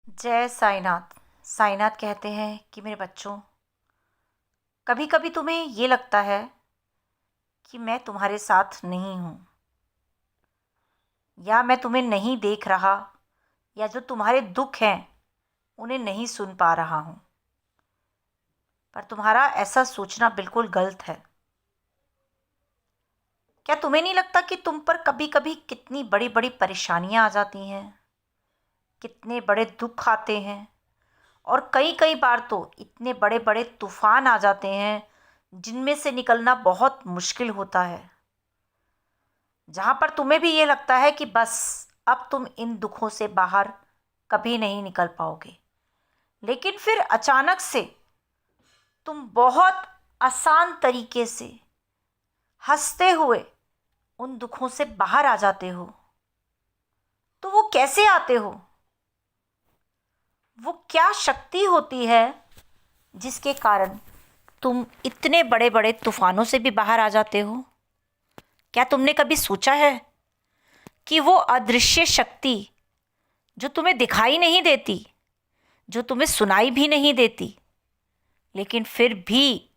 जय साईनाथ। साईनाथ कहते हैं कि मेरे बच्चों, कभी कभी तुम्हें ये लगता है कि मैं तुम्हारे साथ नहीं हूँ, या मैं तुम्हें नहीं देख रहा, या जो तुम्हारे दुख हैं उन्हें नहीं सुन पा रहा हूँ। पर तुम्हारा ऐसा सोचना बिल्कुल गलत है। क्या तुम्हें नहीं लगता कि तुम पर कभी कभी कितनी बड़ी बड़ी परेशानियाँ आ जाती हैं, कितने बड़े दुख आते हैं, और कई कई बार तो इतने बड़े बड़े तूफान आ जाते हैं जिनमें से निकलना बहुत मुश्किल होता है, जहाँ पर तुम्हें भी ये लगता है कि बस अब तुम इन दुखों से बाहर कभी नहीं निकल पाओगे। लेकिन फिर अचानक से तुम बहुत आसान तरीके से हंसते हुए उन दुखों से बाहर आ जाते हो। तो वो कैसे आते हो? वो क्या शक्ति होती है जिसके कारण तुम इतने बड़े बड़े तूफानों से भी बाहर आ जाते हो? क्या तुमने कभी सोचा है कि वो अदृश्य शक्ति जो तुम्हें दिखाई नहीं देती, जो तुम्हें सुनाई भी नहीं देती, लेकिन फिर भी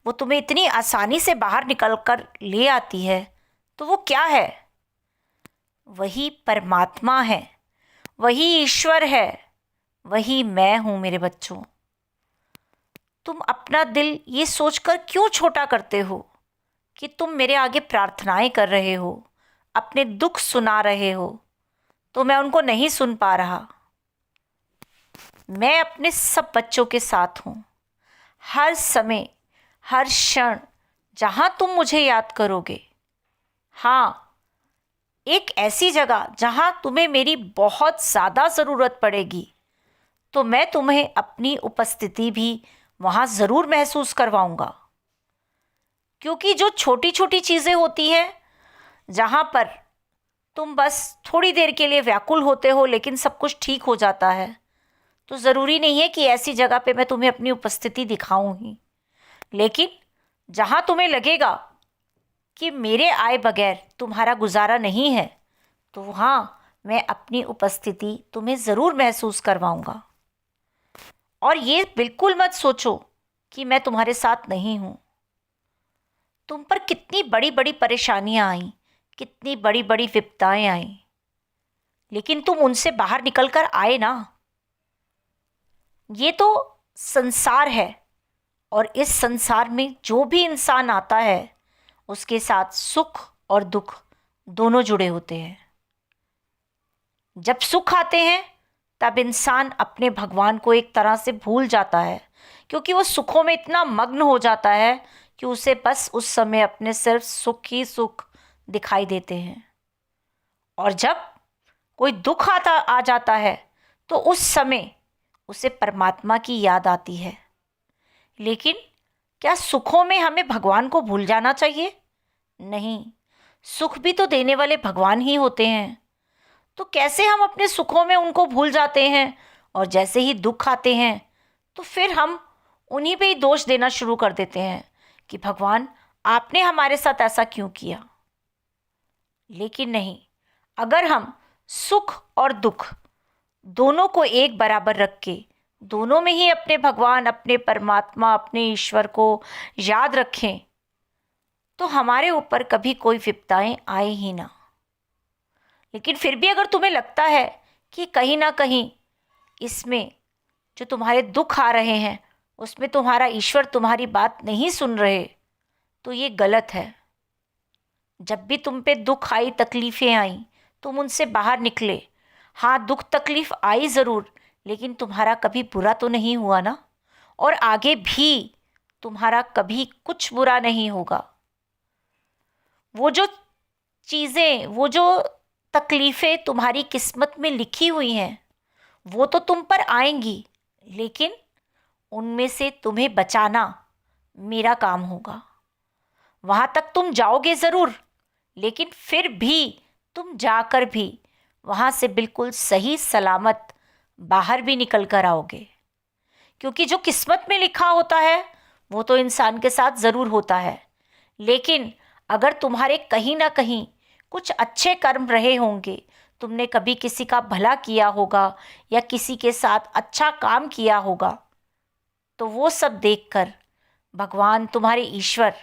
वो तुम्हें इतनी आसानी से बाहर निकल कर ले आती है, तो वो क्या है? वही परमात्मा है, वही ईश्वर है, वही मैं हूं मेरे बच्चों। तुम अपना दिल ये सोचकर क्यों छोटा करते हो कि तुम मेरे आगे प्रार्थनाएं कर रहे हो, अपने दुख सुना रहे हो, तो मैं उनको नहीं सुन पा रहा। मैं अपने सब बच्चों के साथ हूँ, हर समय, हर क्षण, जहाँ तुम मुझे याद करोगे। हाँ, एक ऐसी जगह जहाँ तुम्हें मेरी बहुत ज़्यादा ज़रूरत पड़ेगी, तो मैं तुम्हें अपनी उपस्थिति भी वहाँ ज़रूर महसूस करवाऊँगा। क्योंकि जो छोटी छोटी चीज़ें होती हैं, जहाँ पर तुम बस थोड़ी देर के लिए व्याकुल होते हो लेकिन सब कुछ ठीक हो जाता है, तो ज़रूरी नहीं है कि ऐसी जगह पे मैं तुम्हें अपनी उपस्थिति दिखाऊं ही। लेकिन जहाँ तुम्हें लगेगा कि मेरे आए बगैर तुम्हारा गुजारा नहीं है, तो वहाँ मैं अपनी उपस्थिति तुम्हें ज़रूर महसूस करवाऊंगा। और ये बिल्कुल मत सोचो कि मैं तुम्हारे साथ नहीं हूँ। तुम पर कितनी बड़ी बड़ी परेशानियाँ आई, कितनी बड़ी बड़ी विपदाएं आई, लेकिन तुम उनसे बाहर निकल कर आए ना। ये तो संसार है, और इस संसार में जो भी इंसान आता है उसके साथ सुख और दुख दोनों जुड़े होते हैं। जब सुख आते हैं तब इंसान अपने भगवान को एक तरह से भूल जाता है, क्योंकि वो सुखों में इतना मग्न हो जाता है कि उसे बस उस समय अपने सिर्फ सुख ही सुख दिखाई देते हैं। और जब कोई दुख आ जाता है तो उस समय उसे परमात्मा की याद आती है। लेकिन क्या सुखों में हमें भगवान को भूल जाना चाहिए? नहीं, सुख भी तो देने वाले भगवान ही होते हैं। तो कैसे हम अपने सुखों में उनको भूल जाते हैं, और जैसे ही दुख आते हैं तो फिर हम उन्हीं पे ही दोष देना शुरू कर देते हैं कि भगवान, आपने हमारे साथ ऐसा क्यों किया। लेकिन नहीं, अगर हम सुख और दुख दोनों को एक बराबर रख के दोनों में ही अपने भगवान, अपने परमात्मा, अपने ईश्वर को याद रखें, तो हमारे ऊपर कभी कोई विपदाएं आए ही ना। लेकिन फिर भी अगर तुम्हें लगता है कि कहीं ना कहीं इसमें जो तुम्हारे दुख आ रहे हैं उसमें तुम्हारा ईश्वर तुम्हारी बात नहीं सुन रहे, तो ये गलत है। जब भी तुम पे दुख आई, तकलीफ़ें आई, तुम उनसे बाहर निकले। हाँ, दुख तकलीफ़ आई ज़रूर, लेकिन तुम्हारा कभी बुरा तो नहीं हुआ ना, और आगे भी तुम्हारा कभी कुछ बुरा नहीं होगा। वो जो चीज़ें, वो जो तकलीफ़ें तुम्हारी किस्मत में लिखी हुई हैं, वो तो तुम पर आएंगी, लेकिन उनमें से तुम्हें बचाना मेरा काम होगा। वहाँ तक तुम जाओगे ज़रूर, लेकिन फिर भी तुम जाकर भी वहाँ से बिल्कुल सही सलामत बाहर भी निकल कर आओगे। क्योंकि जो किस्मत में लिखा होता है वो तो इंसान के साथ ज़रूर होता है, लेकिन अगर तुम्हारे कहीं ना कहीं कुछ अच्छे कर्म रहे होंगे तुमने कभी किसी का भला किया होगा या किसी के साथ अच्छा काम किया होगा, तो वो सब देखकर भगवान तुम्हारे ईश्वर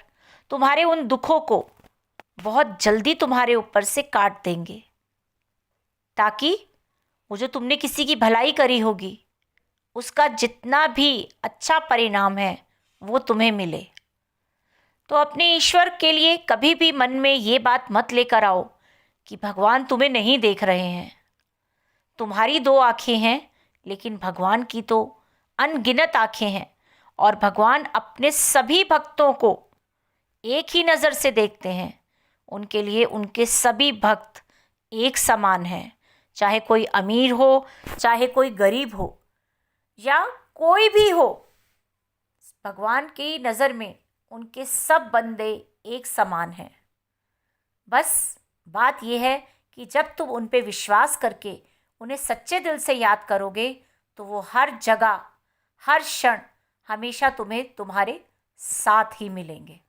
तुम्हारे उन दुखों को बहुत जल्दी तुम्हारे ऊपर से काट देंगे, ताकि वो जो तुमने किसी की भलाई करी होगी उसका जितना भी अच्छा परिणाम है वो तुम्हें मिले। तो अपने ईश्वर के लिए कभी भी मन में ये बात मत लेकर आओ कि भगवान तुम्हें नहीं देख रहे हैं। तुम्हारी दो आंखें हैं, लेकिन भगवान की तो अनगिनत आंखें हैं, और भगवान अपने सभी भक्तों को एक ही नज़र से देखते हैं। उनके लिए उनके सभी भक्त एक समान हैं, चाहे कोई अमीर हो, चाहे कोई गरीब हो, या कोई भी हो। भगवान की नज़र में उनके सब बंदे एक समान हैं। बस बात यह है कि जब तुम उन पे विश्वास करके उन्हें सच्चे दिल से याद करोगे, तो वो हर जगह हर क्षण हमेशा तुम्हें तुम्हारे साथ ही मिलेंगे।